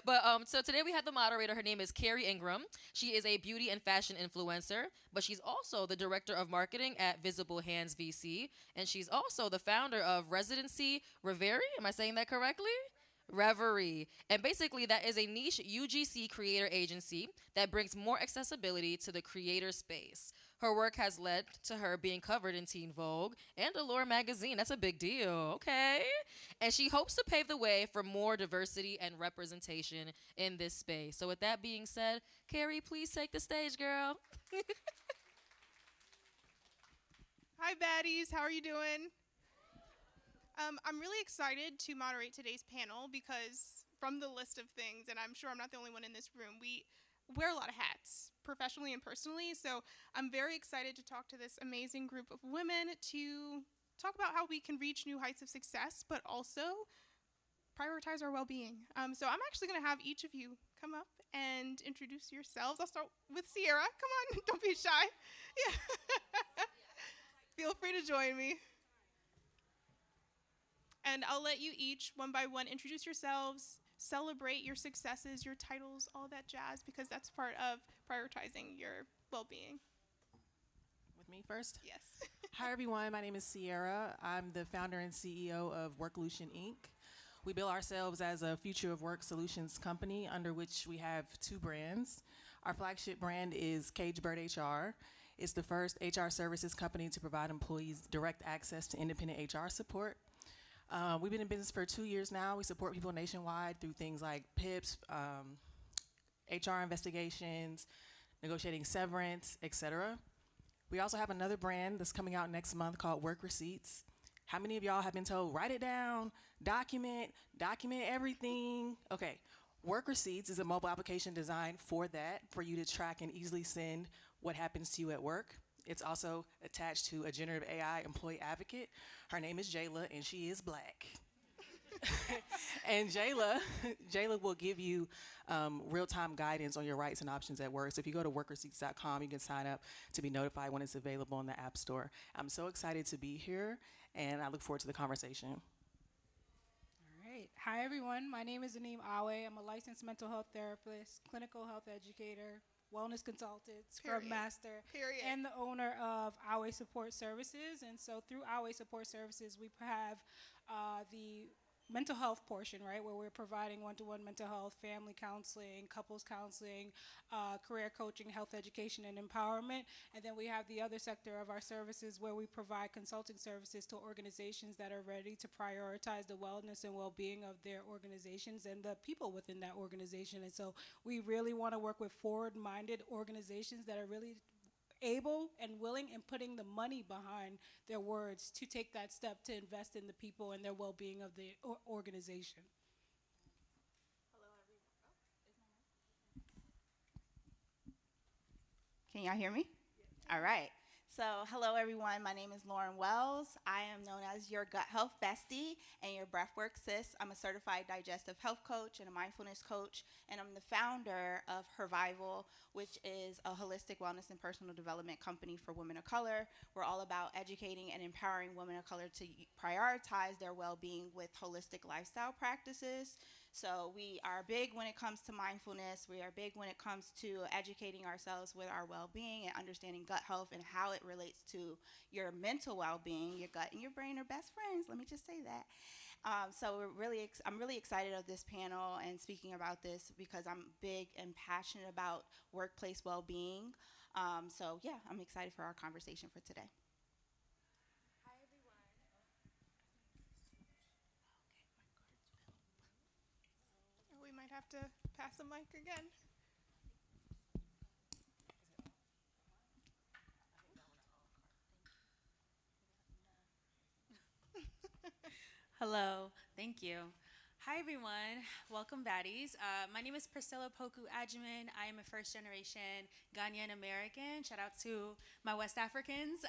But so today we have the moderator. Her name is Kerry Ingram. She is a beauty and fashion influencer, but she's also the director of marketing at Visible Hands VC, and she's also the founder of Residency Reverie. Am I saying that correctly? Reverie. And basically, that is a niche UGC creator agency that brings more accessibility to the creator space. Her work has led to her being covered in Teen Vogue and Allure magazine. That's a big deal, okay? And she hopes to pave the way for more diversity and representation in this space. So, with that being said, Kerry, please take the stage, girl. Hi, Baddies. How are you doing? I'm really excited to moderate today's panel because from the list of things, and I'm sure I'm not the only one in this room, we wear a lot of hats, professionally and personally. So I'm very excited to talk to this amazing group of women to talk about how we can reach new heights of success, but also prioritize our well-being. So I'm actually going to have each of you come up and introduce yourselves. I'll start with Cierra. Come on, don't be shy. Yeah. Feel free to join me. And I'll let you each, one by one, introduce yourselves, celebrate your successes, your titles, all that jazz, because that's part of prioritizing your well-being. With me first? Yes. Hi, everyone. My name is Cierra. I'm the founder and CEO of Worklution Inc. We bill ourselves as a future of work solutions company under which we have two brands. Our flagship brand is Cagebird HR. It's the first HR services company to provide employees direct access to independent HR support. We've been in business for 2 years now. We support people nationwide through things like PIPs, HR investigations, negotiating severance, etc. We also have another brand that's coming out next month called Work Receipts. How many of y'all have been told, write it down, document everything? Okay, Work Receipts is a mobile application designed for that, for you to track and easily send what happens to you at work. It's also attached to a generative AI employee advocate. Her name is Jayla, and she is black. And Jayla will give you real-time guidance on your rights and options at work. So if you go to workreceipts.com, you can sign up to be notified when it's available in the App Store. I'm so excited to be here, and I look forward to the conversation. All right. Hi, everyone. My name is Anim Aweh. I'm a licensed mental health therapist, clinical health educator, wellness consultant, scrub master, and the owner of Aweh Support Services. And so through Aweh Support Services, we have the mental health portion, right, where we're providing one-to-one mental health, family counseling, couples counseling, career coaching, health education, and empowerment. And then we have the other sector of our services where we provide consulting services to organizations that are ready to prioritize the wellness and well-being of their organizations and the people within that organization. And so we really want to work with forward-minded organizations that are really able and willing and putting the money behind their words to take that step to invest in the people and their well-being of the organization. Hello, everyone. Can y'all hear me? Yes. All right. So hello, everyone. My name is Lauren Wells. I am known as your gut health bestie and your breathwork sis. I'm a certified digestive health coach and a mindfulness coach, and I'm the founder of Hervival, which is a holistic wellness and personal development company for women of color. We're all about educating and empowering women of color to prioritize their well-being with holistic lifestyle practices. So we are big when it comes to mindfulness. We are big when it comes to educating ourselves with our well-being and understanding gut health and how it relates to your mental well-being. Your gut and your brain are best friends. Let me just say that. So I'm really excited of this panel and speaking about this because I'm big and passionate about workplace well-being. So yeah, I'm excited for our conversation for today. We might have to pass the mic again. Hello, thank you. Hi everyone, welcome Baddies. My name is Priscilla Poku Agyeman. I am a first generation Ghanaian American. Shout out to my West Africans.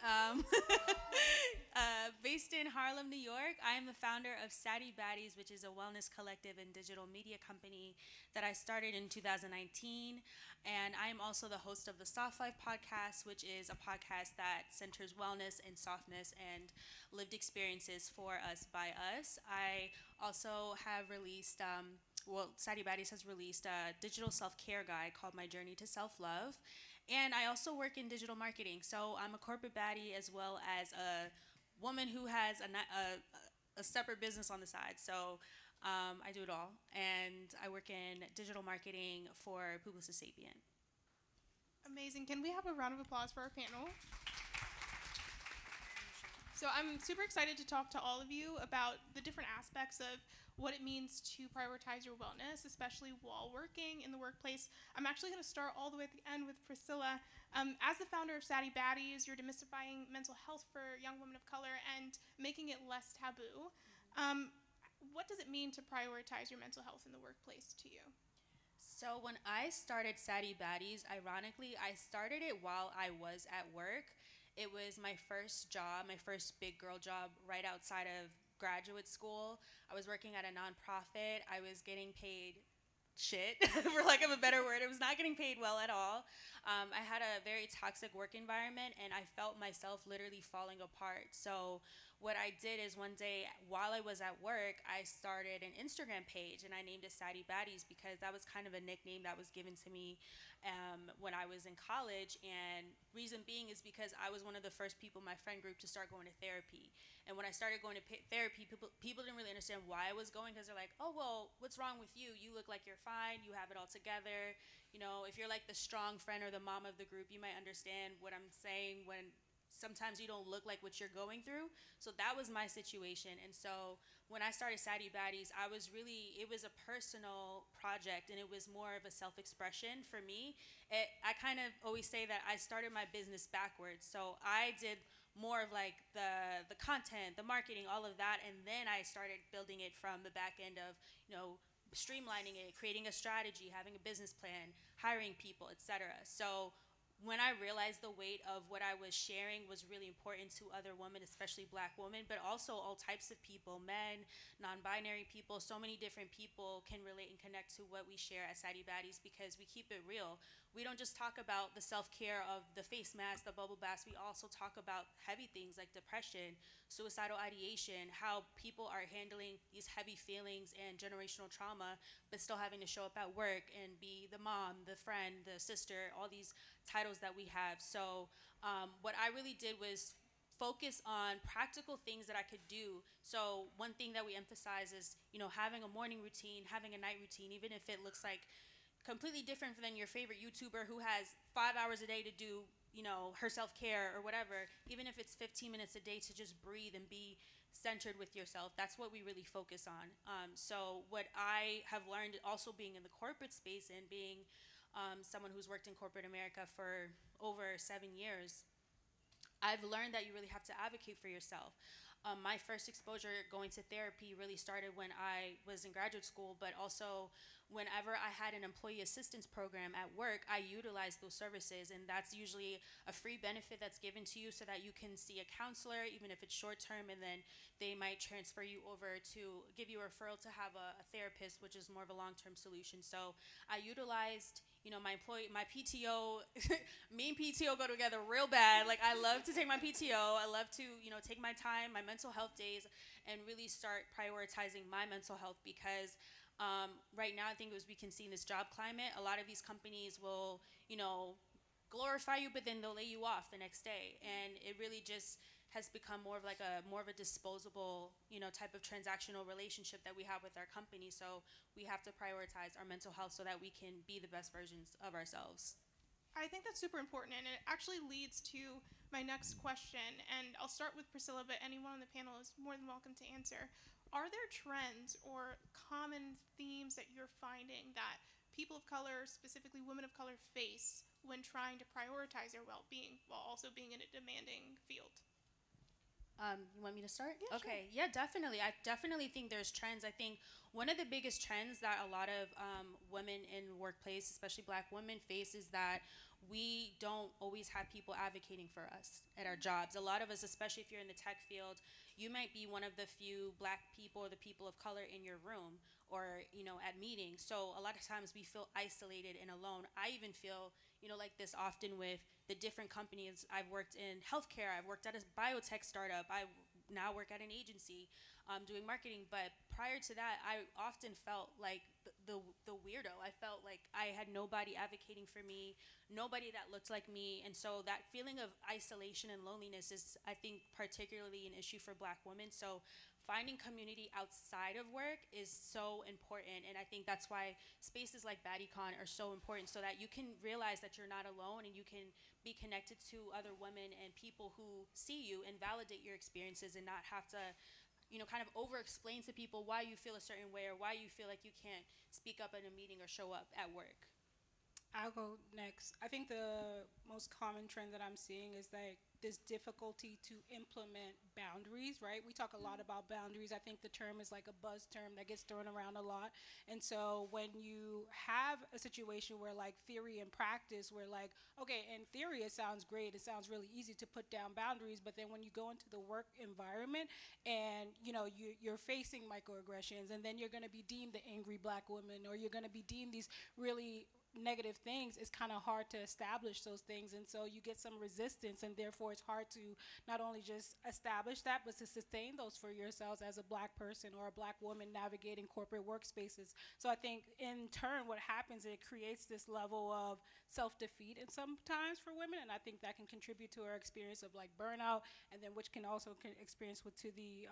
Based in Harlem, New York, I am the founder of Baddies, which is a wellness collective and digital media company that I started in 2019. And I am also the host of the Soft Life podcast, which is a podcast that centers wellness and softness and lived experiences for us by us. I also have released Sadie Baddies has released a digital self-care guide called My Journey to Self-Love. And I also work in digital marketing. So I'm a corporate baddie as well as a woman who has a separate business on the side. So I do it all. And I work in digital marketing for Publicis Sapient. Amazing. Can we have a round of applause for our panel? So I'm super excited to talk to all of you about the different aspects of what it means to prioritize your wellness, especially while working in the workplace. I'm actually going to start all the way at the end with Priscilla. As the founder of Sadie Baddies, you're demystifying mental health for young women of color and making it less taboo. What does it mean to prioritize your mental health in the workplace to you? So when I started Sadie Baddies, ironically, I started it while I was at work. It was my first job, my first big girl job right outside of graduate school. I was working at a nonprofit. I was getting paid shit, for lack of a better word. It was not getting paid well at all. I had a very toxic work environment, and I felt myself literally falling apart. So what I did is one day while I was at work, I started an Instagram page, and I named it Sadie Baddies because that was kind of a nickname that was given to me when I was in college. And reason being is because I was one of the first people in my friend group to start going to therapy. And when I started going to therapy, people didn't really understand why I was going, because they're like, oh, well, what's wrong with you? You look like you're fine. You have it all together. You know, if you're like the strong friend or the mom of the group, you might understand what I'm saying when sometimes you don't look like what you're going through. So that was my situation. And so when I started Sadie Baddies, it was a personal project, and it was more of a self-expression for me. I kind of always say that I started my business backwards. So I did more of like the content, the marketing, all of that, and then I started building it from the back end of, streamlining it, creating a strategy, having a business plan, hiring people, etc. So when I realized the weight of what I was sharing was really important to other women, especially Black women, but also all types of people, men, non-binary people, so many different people can relate and connect to what we share at Sadie Baddies because we keep it real. We don't just talk about the self-care of the face mask, the bubble baths. We also talk about heavy things like depression, suicidal ideation, how people are handling these heavy feelings and generational trauma, but still having to show up at work and be the mom, the friend, the sister, all these titles that we have. So what I really did was focus on practical things that I could do. So one thing that we emphasize is, having a morning routine, having a night routine, even if it looks like completely different than your favorite YouTuber who has 5 hours a day to do, her self-care or whatever, even if it's 15 minutes a day to just breathe and be centered with yourself. That's what we really focus on. So what I have learned also being in the corporate space and being someone who's worked in corporate America for over 7 years, I've learned that you really have to advocate for yourself. My first exposure going to therapy really started when I was in graduate school, but also whenever I had an employee assistance program at work, I utilized those services, and that's usually a free benefit that's given to you so that you can see a counselor, even if it's short term, and then they might transfer you over to give you a referral to have a therapist, which is more of a long-term solution. So I utilized my PTO, me and PTO go together real bad. Like, I love to take my PTO. I love to, take my time, my mental health days, and really start prioritizing my mental health because right now, I think as we can see in this job climate, a lot of these companies will, glorify you, but then they'll lay you off the next day. And it really just has become more of a disposable, type of transactional relationship that we have with our company. So we have to prioritize our mental health so that we can be the best versions of ourselves. I think that's super important, and it actually leads to my next question. And I'll start with Priscilla, but anyone on the panel is more than welcome to answer. Are there trends or common themes that you're finding that people of color, specifically women of color, face when trying to prioritize their well-being while also being in a demanding field? You want me to start? Yeah, okay. Sure. Yeah, definitely. I definitely think there's trends. I think one of the biggest trends that a lot of women in the workplace, especially Black women, face is that we don't always have people advocating for us at our jobs. A lot of us, especially if you're in the tech field, you might be one of the few Black people or the people of color in your room or, at meetings. So a lot of times we feel isolated and alone. I even feel, like this often with the different companies. I've worked in healthcare. I've worked at a biotech startup. I now work at an agency doing marketing. But prior to that, I often felt like the weirdo. I felt like I had nobody advocating for me, nobody that looked like me, and so that feeling of isolation and loneliness is, I think, particularly an issue for Black women. So finding community outside of work is so important, and I think that's why spaces like BaddieCon are so important, so that you can realize that you're not alone and you can be connected to other women and people who see you and validate your experiences, and not have to kind of over explain to people why you feel a certain way or why you feel like you can't speak up at a meeting or show up at work. I'll go next. I think the most common trend that I'm seeing is like this difficulty to implement boundaries, right? We talk a lot about boundaries. I think the term is like a buzz term that gets thrown around a lot. And so when you have a situation where like theory and practice, where like, okay, in theory it sounds great, it sounds really easy to put down boundaries, but then when you go into the work environment and you're facing microaggressions, and then you're going to be deemed the angry Black woman, or you're going to be deemed these really negative things, it's kind of hard to establish those things, and so you get some resistance, and therefore it's hard to not only just establish that, but to sustain those for yourselves as a Black person or a Black woman navigating corporate workspaces. So I think in turn what happens, it creates this level of self-defeat and sometimes for women, and I think that can contribute to our experience of like burnout, and then which can also experience to the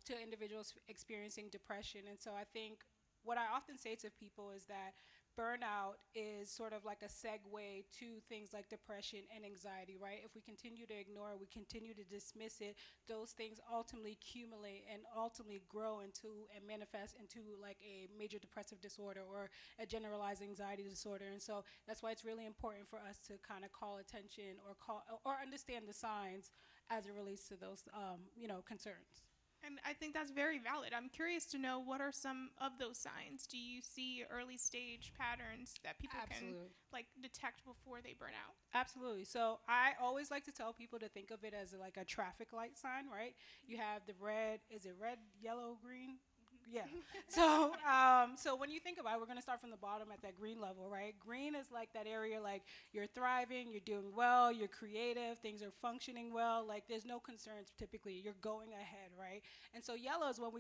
to individuals experiencing depression. And so I think what I often say to people is that burnout is sort of like a segue to things like depression and anxiety, right? If we continue to ignore it, we continue to dismiss it, those things ultimately accumulate and ultimately grow into and manifest into like a major depressive disorder or a generalized anxiety disorder. And so that's why it's really important for us to kind of call attention or understand the signs as it relates to those concerns. And I think that's very valid. I'm curious to know, what are some of those signs? Do you see early stage patterns that people Absolutely. can like detect before they burn out? Absolutely. So I always like to tell people to think of it as like a traffic light sign, right? You have the red, is it red, yellow, green? Yeah. So when you think about it, we're going to start from the bottom at that green level, right? Green is like that area, like you're thriving, you're doing well, you're creative, things are functioning well, like there's no concerns typically, you're going ahead, right? And so yellow is when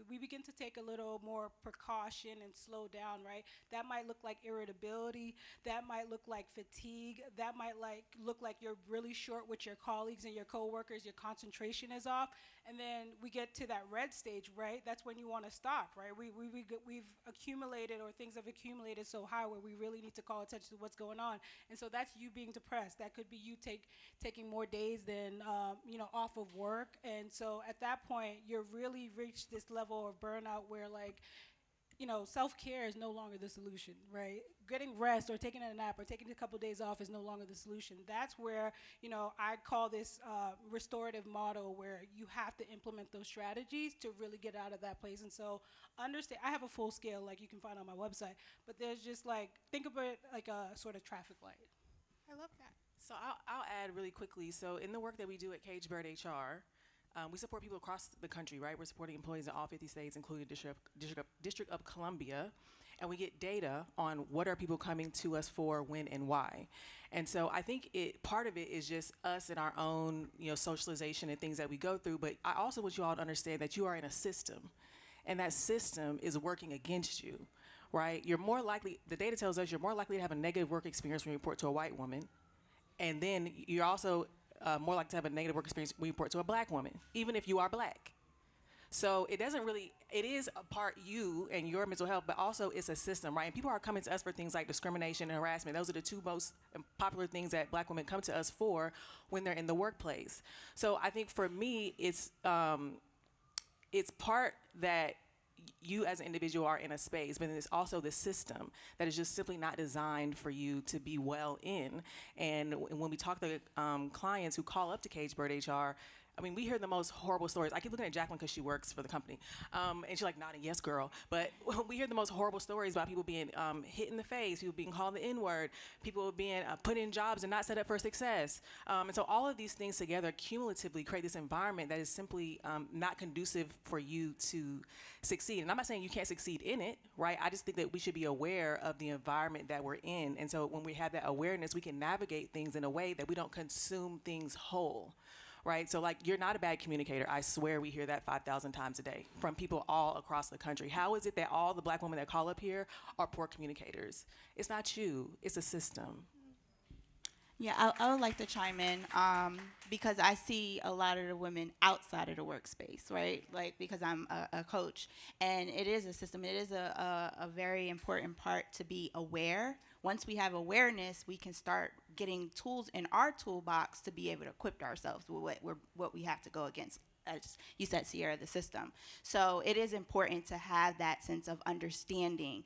we begin to take a little more precaution and slow down, right? That might look like irritability, that might look like fatigue, that might look like you're really short with your colleagues and your coworkers, your concentration is off. And then we get to that red stage, right? That's when you want to stop, right? We've accumulated, or things have accumulated so high where we really need to call attention to what's going on. And so that's you being depressed. That could be you taking more days than off of work. And so at that point, you're really reached this level of burnout where like, self-care is no longer the solution, right? Getting rest or taking a nap or taking a couple days off is no longer the solution. That's where, I call this restorative model, where you have to implement those strategies to really get out of that place. And so understand, I have a full scale like you can find on my website, but there's just like, think of it like a sort of traffic light. I love that. So I'll add really quickly. So in the work that we do at Cagebird HR, we support people across the country, right? We're supporting employees in all 50 states, including District of Columbia. And we get data on what are people coming to us for, when, and why. And so I think part of it is just us and our own, socialization and things that we go through. But I also want you all to understand that you are in a system, and that system is working against you, right? You're more likely, the data tells us you're more likely to have a negative work experience when you report to a white woman. And then you're also more likely to have a negative work experience when you report to a Black woman, even if you are Black. So it is a part you and your mental health, but also it's a system, right? And people are coming to us for things like discrimination and harassment. Those are the two most popular things that Black women come to us for when they're in the workplace. So I think for me, it's part that you as an individual are in a space, but then it's also the system that is just simply not designed for you to be well in. And when we talk to clients who call up to Cagebird HR, I mean, we hear the most horrible stories. I keep looking at Jacqueline because she works for the company, and she's like nodding, yes, girl. But we hear the most horrible stories about people being hit in the face, people being called the N-word, people being put in jobs and not set up for success. And so all of these things together cumulatively create this environment that is simply not conducive for you to succeed. And I'm not saying you can't succeed in it, right? I just think that we should be aware of the environment that we're in. And so when we have that awareness, we can navigate things in a way that we don't consume things whole. right? So like, you're not a bad communicator. I swear we hear that 5,000 times a day from people all across the country. How is it that all the black women that call up here are poor communicators? It's not you, it's a system. Yeah, I would like to chime in because I see a lot of the women outside of the workspace, right? Like, because I'm a coach, and it is a system. It is a very important part to be aware. Once we have awareness, we can start getting tools in our toolbox to be able to equip ourselves with what we have to go against. As you said, Cierra, the system. So it is important to have that sense of understanding,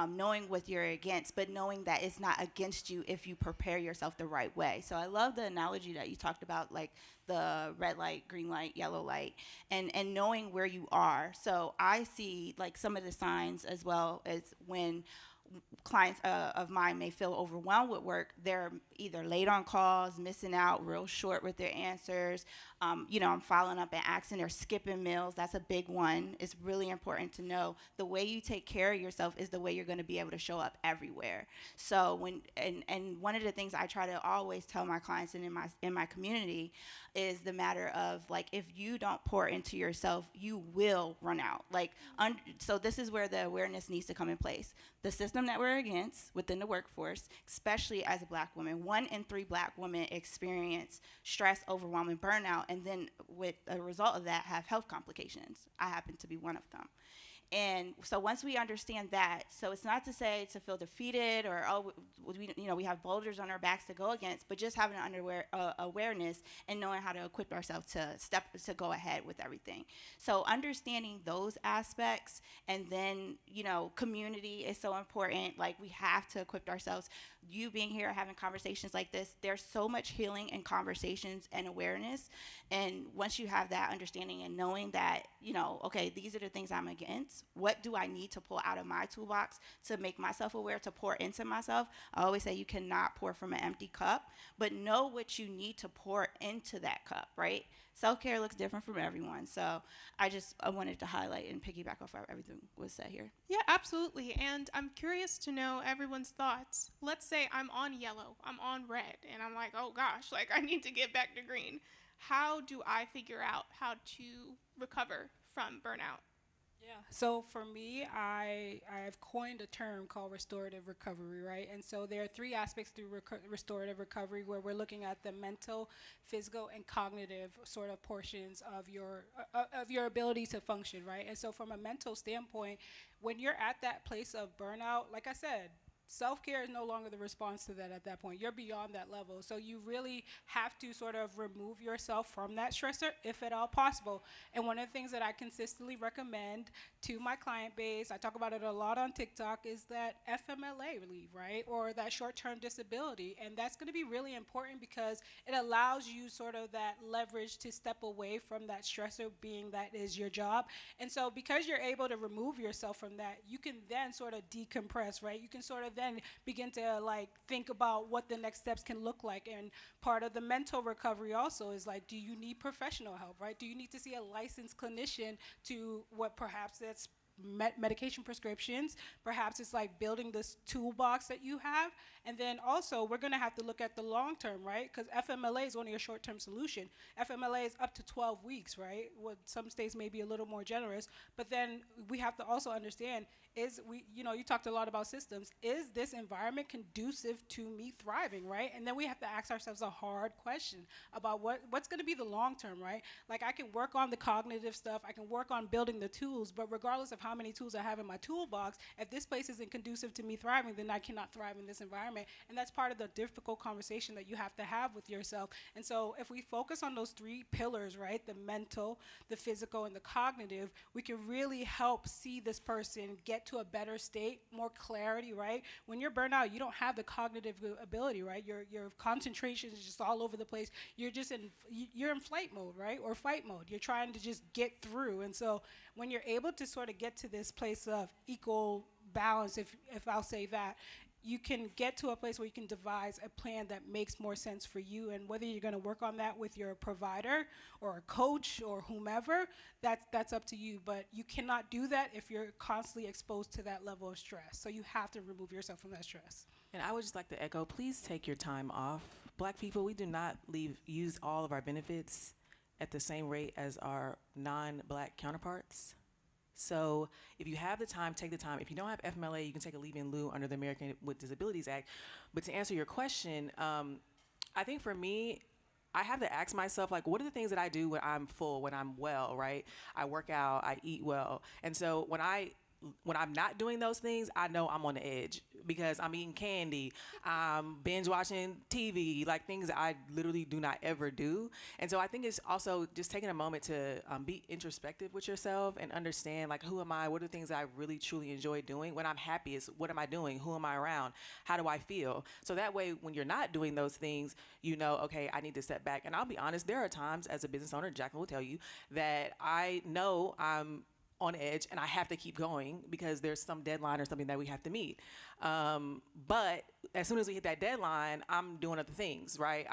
knowing what you're against, but knowing that it's not against you if you prepare yourself the right way. So I love the analogy that you talked about, like the red light, green light, yellow light, and knowing where you are. So I see like some of the signs as well as when clients of mine may feel overwhelmed with work. They're either late on calls, missing out, real short with their answers. I'm following up and asking, they're skipping meals. That's a big one. It's really important to know the way you take care of yourself is the way you're going to be able to show up everywhere. So and one of the things I try to always tell my clients and in my community is the matter of, like, if you don't pour into yourself, you will run out. Like, so this is where the awareness needs to come in place. The system that we're against within the workforce, especially as a black woman, 1 in 3 black women experience stress, overwhelm, and burnout, and then with a result of that have health complications. I happen to be one of them. And so once we understand that, so it's not to say to feel defeated or, oh, we have boulders on our backs to go against, but just having an awareness and knowing how to equip ourselves to go ahead with everything. So understanding those aspects, and then, community is so important. Like, we have to equip ourselves. You being here, having conversations like this, there's so much healing in conversations and awareness. And once you have that understanding and knowing that, okay, these are the things I'm against, what do I need to pull out of my toolbox to make myself aware, to pour into myself? I always say you cannot pour from an empty cup, but know what you need to pour into that cup, right? Self-care looks different from everyone. So I wanted to highlight and piggyback off of everything was said here. Yeah, absolutely. And I'm curious to know everyone's thoughts. Let's say I'm on yellow, I'm on red, and I'm like, oh gosh, like, I need to get back to green. How do I figure out how to recover from burnout? Yeah. So for me, I've coined a term called restorative recovery, right? And so there are 3 aspects through restorative recovery, where we're looking at the mental, physical, and cognitive sort of portions of your ability to function, right? And so from a mental standpoint, when you're at that place of burnout, like I said, self-care is no longer the response to that at that point. You're beyond that level. So you really have to sort of remove yourself from that stressor, if at all possible. And one of the things that I consistently recommend to my client base, I talk about it a lot on TikTok, is that FMLA leave, right? Or that short-term disability. And that's going to be really important because it allows you sort of that leverage to step away from that stressor, being that is your job. And so because you're able to remove yourself from that, you can then sort of decompress, right? You can sort of then begin to like think about what the next steps can look like. And part of the mental recovery also is like, do you need professional help, right? Do you need to see a licensed clinician to what perhaps that's medication prescriptions, perhaps it's like building this toolbox that you have. And then also we're going to have to look at the long term, right? Because FMLA is only a short-term solution. FMLA is up to 12 weeks, right? What some states may be a little more generous, but then we have to also understand you talked a lot about systems. Is this environment conducive to me thriving, right? And then we have to ask ourselves a hard question about what's going to be the long term, right? Like, I can work on the cognitive stuff, I can work on building the tools, but regardless of how many tools I have in my toolbox, if this place isn't conducive to me thriving, then I cannot thrive in this environment. And that's part of the difficult conversation that you have to have with yourself. And so if we focus on those 3 pillars, right, the mental, the physical, and the cognitive, we can really help see this person get to a better state, more clarity, right? When you're burnt out, you don't have the cognitive ability, right? Your concentration is just all over the place. You're in flight mode, right? Or fight mode. You're trying to just get through. And so when you're able to sort of get to this place of equal balance, if I'll say that, you can get to a place where you can devise a plan that makes more sense for you. And whether you're going to work on that with your provider or a coach or whomever, that's up to you. But you cannot do that if you're constantly exposed to that level of stress. So you have to remove yourself from that stress. And I would just like to echo, please take your time off. Black people, we do not use all of our benefits at the same rate as our non-black counterparts. So if you have the time, take the time. If you don't have FMLA, you can take a leave in lieu under the American with Disabilities Act. But to answer your question, I think for me, I have to ask myself, like, what are the things that I do when I'm full, when I'm well, right? I work out, I eat well. And so when I'm not doing those things, I know I'm on the edge because I'm eating candy, I'm binge watching TV, like things that I literally do not ever do. And so I think it's also just taking a moment to be introspective with yourself and understand, like, who am I? What are the things that I really, truly enjoy doing? When I'm happiest, what am I doing? Who am I around? How do I feel? So that way, when you're not doing those things, you know, okay, I need to step back. And I'll be honest, there are times as a business owner, Jacqueline will tell you, that I know I'm on edge and I have to keep going because there's some deadline or something that we have to meet. But as soon as we hit that deadline, I'm doing other things, right?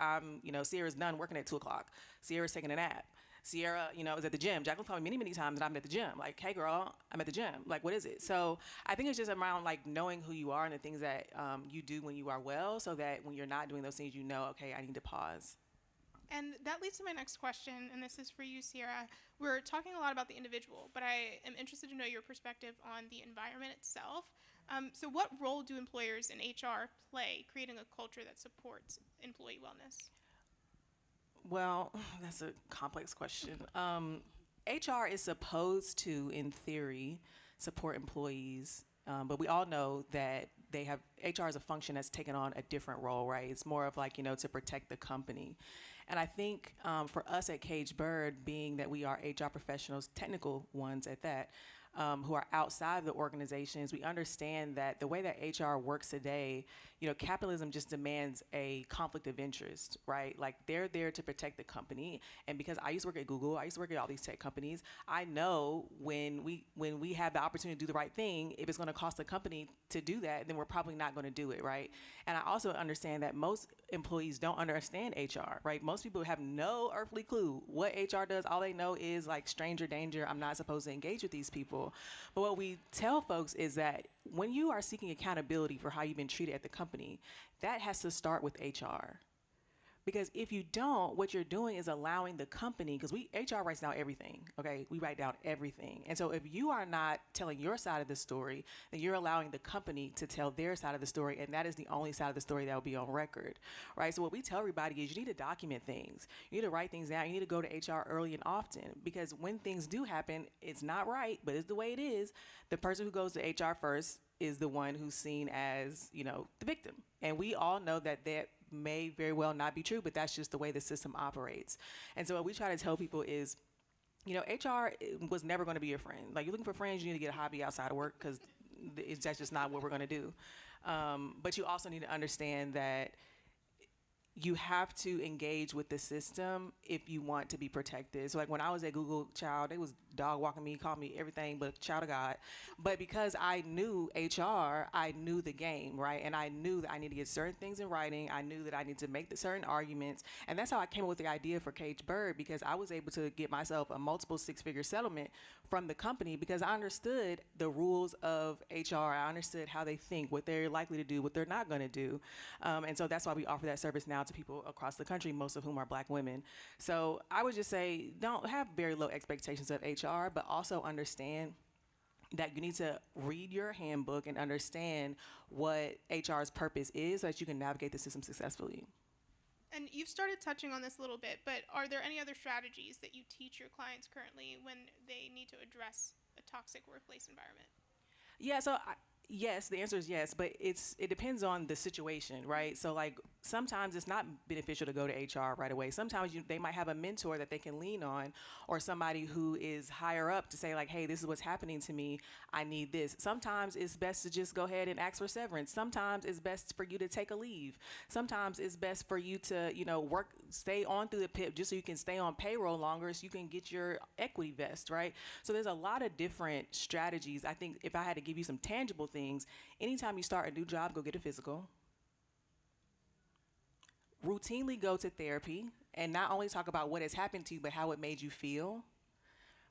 Sierra's done working at 2:00. Sierra's taking a nap. Cierra, is at the gym. Jacqueline told me many, many times that I'm at the gym. Like, hey girl, I'm at the gym. Like, what is it? So I think it's just around like knowing who you are and the things that you do when you are well, so that when you're not doing those things, you know, okay, I need to pause. And that leads to my next question, and this is for you, Cierra. We're talking a lot about the individual, but I am interested to know your perspective on the environment itself. So what role do employers and HR play creating a culture that supports employee wellness? Well, that's a complex question. HR is supposed to, in theory, support employees, but we all know that HR is a function that's taken on a different role, right? It's more of like, to protect the company. And I think for us at Caged Bird, being that we are HR professionals, technical ones at that, who are outside the organizations, we understand that the way that HR works today, capitalism just demands a conflict of interest, right? Like, they're there to protect the company. And because I used to work at Google, I used to work at all these tech companies, I know when we have the opportunity to do the right thing, if it's going to cost the company to do that, then we're probably not going to do it, right? And I also understand that most employees don't understand HR, right? Most people have no earthly clue what HR does. All they know is like stranger danger. I'm not supposed to engage with these people. But what we tell folks is that when you are seeking accountability for how you've been treated at the company, that has to start with HR. Because if you don't, what you're doing is allowing the company, because HR writes down everything, okay? We write down everything. And so if you are not telling your side of the story, then you're allowing the company to tell their side of the story, and that is the only side of the story that will be on record, right? So what we tell everybody is you need to document things. You need to write things down. You need to go to HR early and often, because when things do happen, it's not right, but it's the way it is. The person who goes to HR first is the one who's seen as, the victim. And we all know that may very well not be true, but that's just the way the system operates. And so what we try to tell people is, HR was never going to be your friend. Like, you're looking for friends, you need to get a hobby outside of work, because that's just not what we're going to do. But you also need to understand that you have to engage with the system if you want to be protected. So like when I was at Google, child, they was dog walking me, called me everything but child of God. But because I knew HR, I knew the game, right? And I knew that I need to get certain things in writing. I knew that I need to make the certain arguments. And that's how I came up with the idea for Caged Bird, because I was able to get myself a multiple six-figure settlement from the company because I understood the rules of HR. I understood how they think, what they're likely to do, what they're not going to do. And so that's why we offer that service now to people across the country, most of whom are Black women. So I would just say, don't have very low expectations of HR, but also understand that you need to read your handbook and understand what HR's purpose is so that you can navigate the system successfully. And you've started touching on this a little bit, but are there any other strategies that you teach your clients currently when they need to address a toxic workplace environment? Yeah, so yes, the answer is yes, but it depends on the situation, right? So like sometimes it's not beneficial to go to HR right away. Sometimes they might have a mentor that they can lean on, or somebody who is higher up to say like, hey, this is what's happening to me. I need this. Sometimes it's best to just go ahead and ask for severance. Sometimes it's best for you to take a leave. Sometimes it's best for you to, stay on through the PIP just so you can stay on payroll longer so you can get your equity vest, right? So there's a lot of different strategies. I think if I had to give you some tangible things, anytime you start a new job, go get a physical. Routinely go to therapy and not only talk about what has happened to you, but how it made you feel.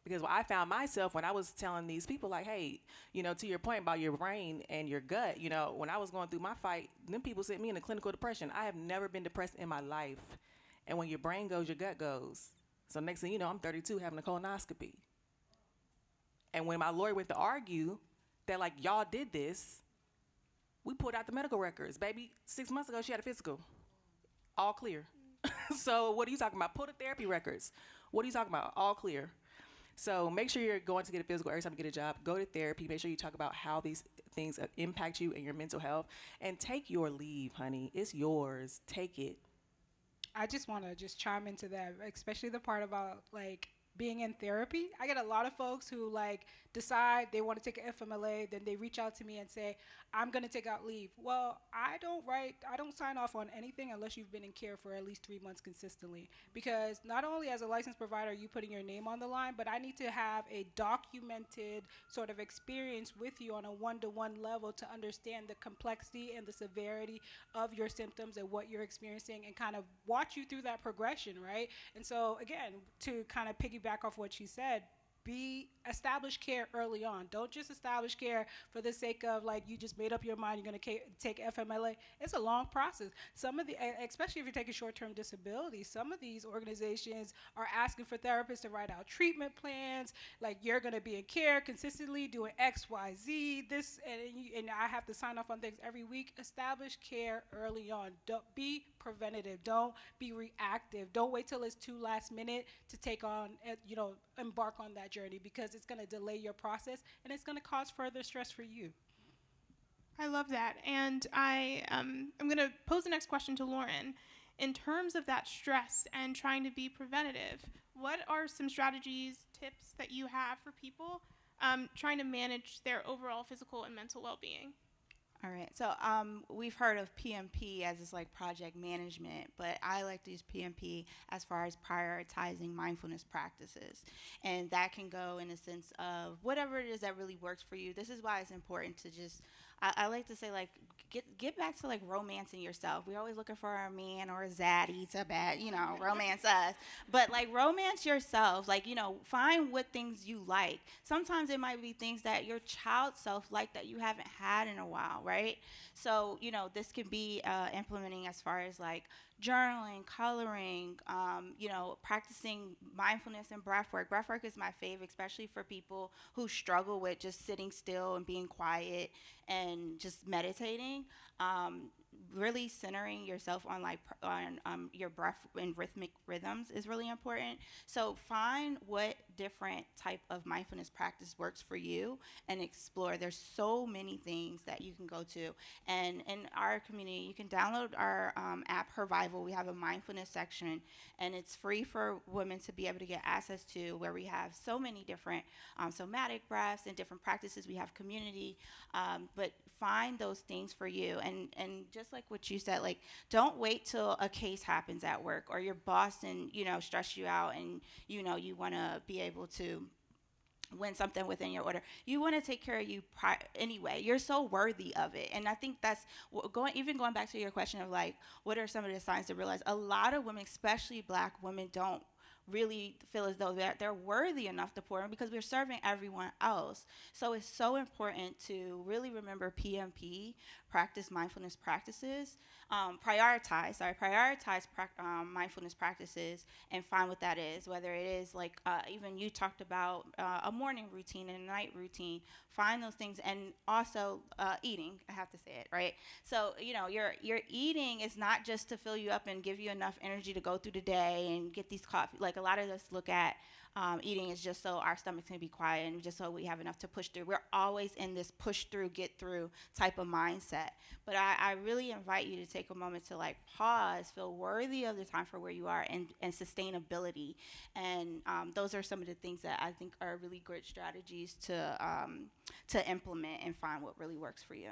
Because I found myself when I was telling these people like, hey, to your point about your brain and your gut, when I was going through my fight, them people sent me into clinical depression. I have never been depressed in my life. And when your brain goes, your gut goes. So next thing you know, I'm 32 having a colonoscopy. And when my lawyer went to argue that, like, y'all did this, we pulled out the medical records. Baby, 6 months ago, she had a physical. All clear. So what are you talking about? Pull the therapy records. What are you talking about? All clear. So make sure you're going to get a physical every time you get a job. Go to therapy. Make sure you talk about how these things impact you and your mental health. And take your leave, honey. It's yours. Take it. I just want to just chime into that, especially the part about, like, being in therapy. I get a lot of folks who, like, decide they want to take an FMLA, then they reach out to me and say, I'm going to take out leave. Well, I don't sign off on anything unless you've been in care for at least 3 months consistently. Because not only as a licensed provider are you putting your name on the line, but I need to have a documented sort of experience with you on a one-to-one level to understand the complexity and the severity of your symptoms and what you're experiencing and kind of watch you through that progression, right? And so, again, to kind of piggyback off what she said, establish care early on. Don't just establish care for the sake of, like, you just made up your mind you're going to take FMLA. It's a long process. Some of the, especially if you're taking short-term disability, some of these organizations are asking for therapists to write out treatment plans, like, you're going to be in care consistently doing X, Y, Z, this, and I have to sign off on things every week. Establish care early on. Don't be preventative. Don't be reactive. Don't wait till it's too last minute to take on, embark on that journey, because it's going to delay your process and it's going to cause further stress for you. I love that. And I'm going to pose the next question to Lauren. In terms of that stress and trying to be preventative, what are some strategies, tips that you have for people trying to manage their overall physical and mental well-being? All right, so we've heard of PMP as this, like, project management, but I like to use PMP as far as prioritizing mindfulness practices. And that can go in a sense of whatever it is that really works for you. This is why it's important to just, I like to say, like, get back to, like, romancing yourself. We're always looking for a man or a zaddy to romance us. But, like, romance yourself. Like, find what things you like. Sometimes it might be things that your child self like that you haven't had in a while, right? So, this can be implementing as far as, like, journaling, coloring, practicing mindfulness and breath work. Breath work is my favorite, especially for people who struggle with just sitting still and being quiet and just meditating. Really centering yourself on, like, your breath and rhythmic rhythms is really important. So find what different type of mindfulness practice works for you and explore. There's so many things that you can go to. And in our community, you can download our app, Hervival. We have a mindfulness section, and it's free for women to be able to get access to, where we have so many different somatic breaths and different practices. We have community, but find those things for you. And just like what you said, like, don't wait till a case happens at work or your boss and, stress you out and, you want to be able to win something within your order. You want to take care of you anyway. You're so worthy of it. And I think that's going back to your question of, like, what are some of the signs to realize a lot of women, especially Black women, don't really feel as though they're worthy enough to pour in, because we're serving everyone else. So it's so important to really remember PMP, practice mindfulness practices, prioritize mindfulness practices, and find what that is, whether it is, like, even you talked about a morning routine and a night routine. Find those things. And also eating, I have to say it, right? So, your eating is not just to fill you up and give you enough energy to go through the day and get these coffee. Like, a lot of us look at eating is just so our stomachs can be quiet and just so we have enough to push through. We're always in this push through, get through type of mindset. But I really invite you to take a moment to, like, pause, feel worthy of the time for where you are, and sustainability. And those are some of the things that I think are really great strategies to implement and find what really works for you.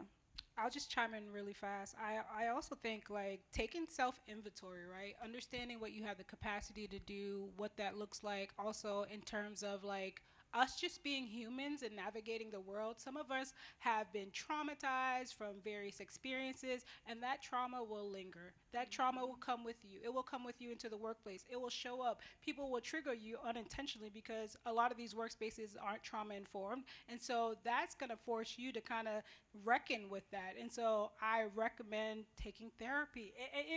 I'll just chime in really fast. I also think, like, taking self-inventory, right? Understanding what you have the capacity to do, what that looks like. Also in terms of, like, us just being humans and navigating the world. Some of us have been traumatized from various experiences, and that trauma will linger. That trauma will come with you. It will come with you into the workplace. It will show up. People will trigger you unintentionally because a lot of these workspaces aren't trauma informed. And so that's going to force you to kind of reckon with that. And so I recommend taking therapy.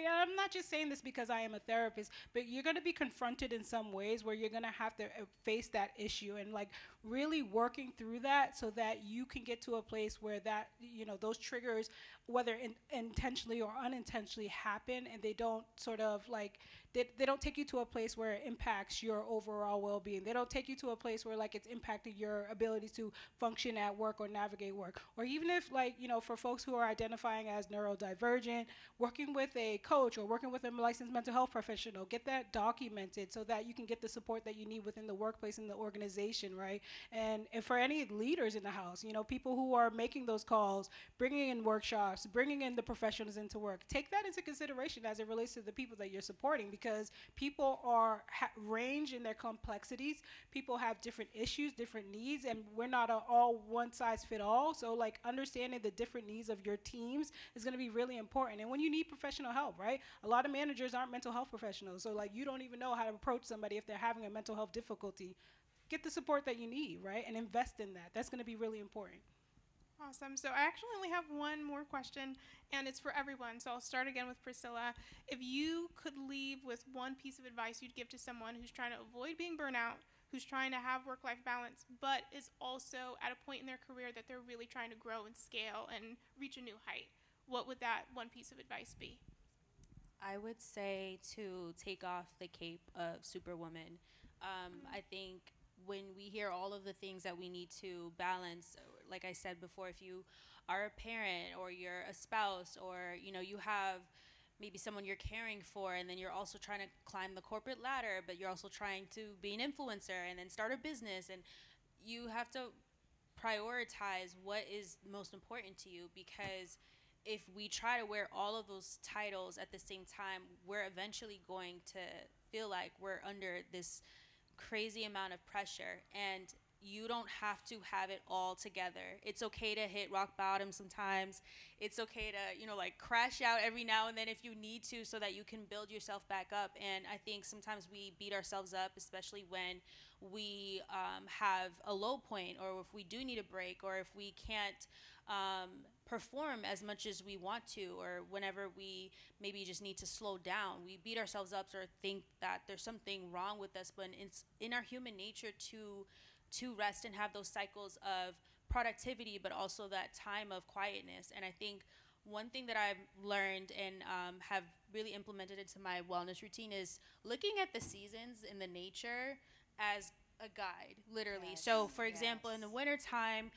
I'm not just saying this because I am a therapist, but you're going to be confronted in some ways where you're going to have to face that issue, and like really working through that so that you can get to a place where that, you know, those triggers, whether intentionally or unintentionally, happen, and they don't sort of like, they don't take you to a place where it impacts your overall well-being. They don't take you to a place where like it's impacting your ability to function at work or navigate work. Or even if, like, you know, for folks who are identifying as neurodivergent, working with a coach or working with a licensed mental health professional, get that documented so that you can get the support that you need within the workplace and the organization, right? And for any leaders in the house, you know, people who are making those calls, bringing in workshops, bringing in the professionals into work, take that into consideration as it relates to the people that you're supporting, because people are range in their complexities. People have different issues, different needs, and we're not all one size fit all. So like understanding the different needs of your teams is going to be really important. And when you need professional help, right? A lot of managers aren't mental health professionals. So like you don't even know how to approach somebody if they're having a mental health difficulty. Get the support that you need, right? And invest in that. That's going to be really important. Awesome. So I actually only have one more question, and it's for everyone. So I'll start again with Priscilla. If you could leave with one piece of advice you'd give to someone who's trying to avoid being burnout, who's trying to have work-life balance, but is also at a point in their career that they're really trying to grow and scale and reach a new height, what would that one piece of advice be? I would say to take off the cape of Superwoman. I think when we hear all of the things that we need to balance, like I said before, if you are a parent or you're a spouse, or you know, you have maybe someone you're caring for, and then you're also trying to climb the corporate ladder, but you're also trying to be an influencer and then start a business, and you have to prioritize what is most important to you, because if we try to wear all of those titles at the same time, we're eventually going to feel like we're under this crazy amount of pressure, and you don't have to have it all together. It's okay to hit rock bottom sometimes. It's okay to, you know, like crash out every now and then if you need to, so that you can build yourself back up. And I think sometimes we beat ourselves up, especially when we have a low point, or if we do need a break, or if we can't perform as much as we want to, or whenever we maybe just need to slow down. We beat ourselves up or think that there's something wrong with us, but it's in our human nature to rest and have those cycles of productivity, but also that time of quietness. And I think one thing that I've learned and have really implemented into my wellness routine is looking at the seasons in the nature as a guide, literally. Yes, so for example, in the wintertime,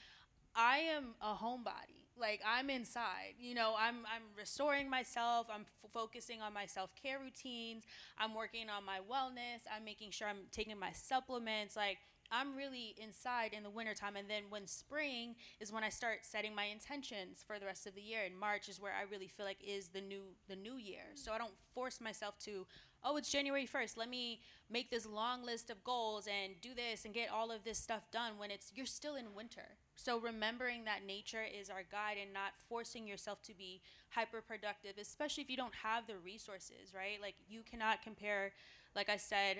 I am a homebody. Like, I'm inside, you know, I'm restoring myself. I'm focusing on my self-care routines. I'm working on my wellness. I'm making sure I'm taking my supplements. Like, I'm really inside in the wintertime. And then when spring is when I start setting my intentions for the rest of the year. And March is where I really feel like is the new year. So I don't force myself to, oh, it's January 1st. Let me make this long list of goals and do this and get all of this stuff done when you're still in winter. So remembering that nature is our guide and not forcing yourself to be hyper productive, especially if you don't have the resources, right? Like, you cannot compare, like I said,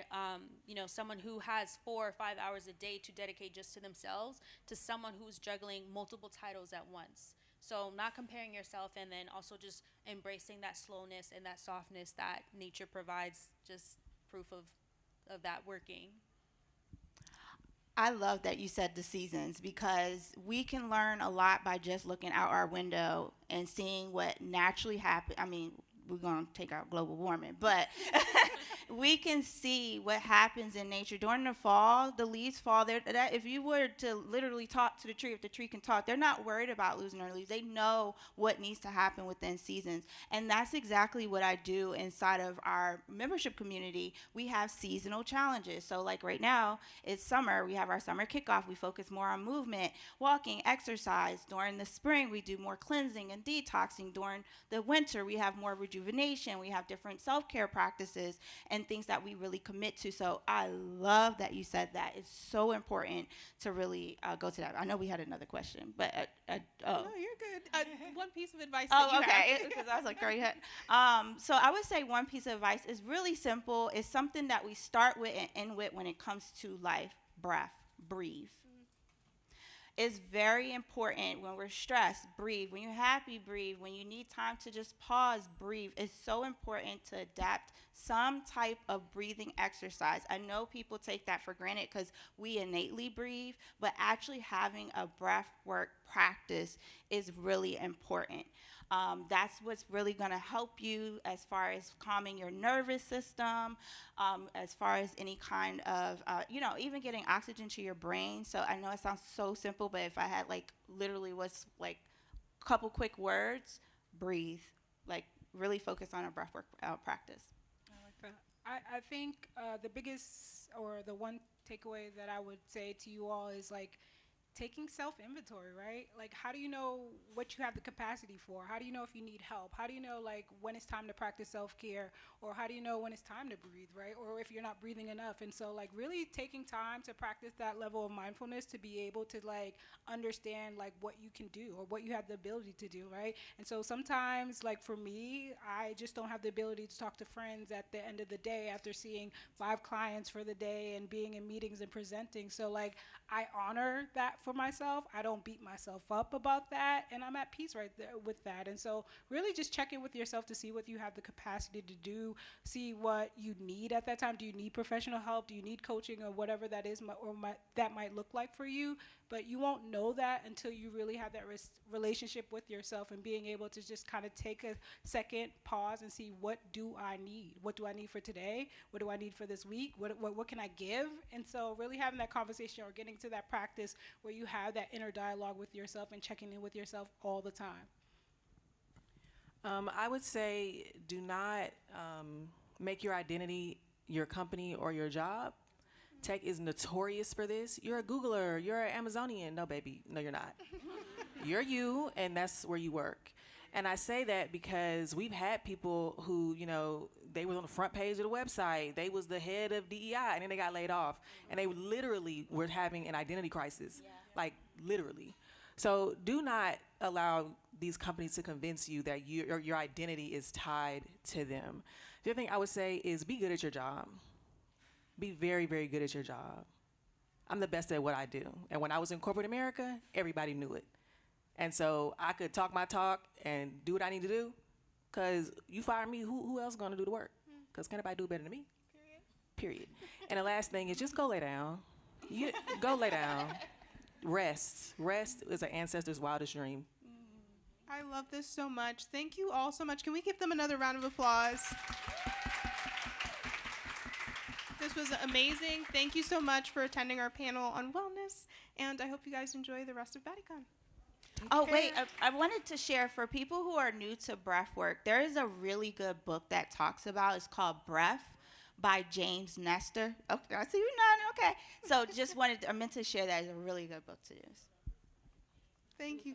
you know, someone who has 4 or 5 hours a day to dedicate just to themselves to someone who's juggling multiple titles at once. So not comparing yourself, and then also just embracing that slowness and that softness that nature provides, just proof of that working. I love that you said the seasons, because we can learn a lot by just looking out our window and seeing what naturally happens. I mean, we're going to take out global warming, but we can see what happens in nature during the fall. The leaves fall. That if you were to literally talk to the tree, if the tree can talk, they're not worried about losing their leaves. They know what needs to happen within seasons, and that's exactly what I do inside of our membership community. We have seasonal challenges. So like right now, it's summer. We have our summer kickoff. We focus more on movement, walking, exercise. During the spring, we do more cleansing and detoxing. During the winter, we have more rejuvenation. We have different self-care practices and things that we really commit to. So I love that you said that. It's so important to really go to that. I know we had another question, but No, you're good. One piece of advice. That you okay. Because I was like, girl, you had. So I would say one piece of advice is really simple. It's something that we start with and end with when it comes to life. Breath. Breathe. It's very important when we're stressed, breathe. When you're happy, breathe. When you need time to just pause, breathe. It's so important to adapt some type of breathing exercise. I know people take that for granted because we innately breathe, but actually having a breath work practice is really important. That's what's really going to help you as far as calming your nervous system, as far as any kind of, even getting oxygen to your brain. So I know it sounds so simple, but if I had literally what's a couple quick words, breathe, really focus on a breathwork practice. I like that. I think the biggest or the one takeaway that I would say to you all is taking self-inventory, right? How do you know what you have the capacity for? How do you know if you need help? How do you know when it's time to practice self-care? Or how do you know when it's time to breathe, right? Or if you're not breathing enough. And so really taking time to practice that level of mindfulness to be able to understand what you can do or what you have the ability to do, right? And so sometimes for me, I just don't have the ability to talk to friends at the end of the day after seeing 5 clients for the day and being in meetings and presenting. So I honor that for myself. I don't beat myself up about that, and I'm at peace right there with that. And so really just check in with yourself to see what you have the capacity to do, see what you need at that time. Do you need professional help? Do you need coaching or whatever that is that might look like for you? But you won't know that until you really have that relationship with yourself and being able to just kind of take a second, pause, and see, what do I need? What do I need for today? What do I need for this week? What can I give? And so really having that conversation or getting to that practice where you have that inner dialogue with yourself and checking in with yourself all the time. I would say do not make your identity your company or your job. Tech is notorious for this. You're a Googler, you're an Amazonian. No, baby, no, you're not. You're you, and that's where you work. And I say that because we've had people who, they were on the front page of the website. They was the head of DEI, and then they got laid off. And they literally were having an identity crisis, literally. So do not allow these companies to convince you that your identity is tied to them. The other thing I would say is be good at your job. Be very, very good at your job. I'm the best at what I do. And when I was in corporate America, everybody knew it. And so I could talk my talk and do what I need to do, because you fire me, who else is going to do the work? Because can't anybody do better than me? Period. And the last thing is just go lay down. Go lay down. Rest. Rest is an ancestor's wildest dream. I love this so much. Thank you all so much. Can we give them another round of applause? This was amazing. Thank you so much for attending our panel on wellness, and I hope you guys enjoy the rest of BaddieCon. Oh, wait, I wanted to share, for people who are new to breath work, there is a really good book that talks about, it's called Breath by James Nestor. Okay, I see you nodding, okay. So I meant to share that as a really good book to use. Thank you.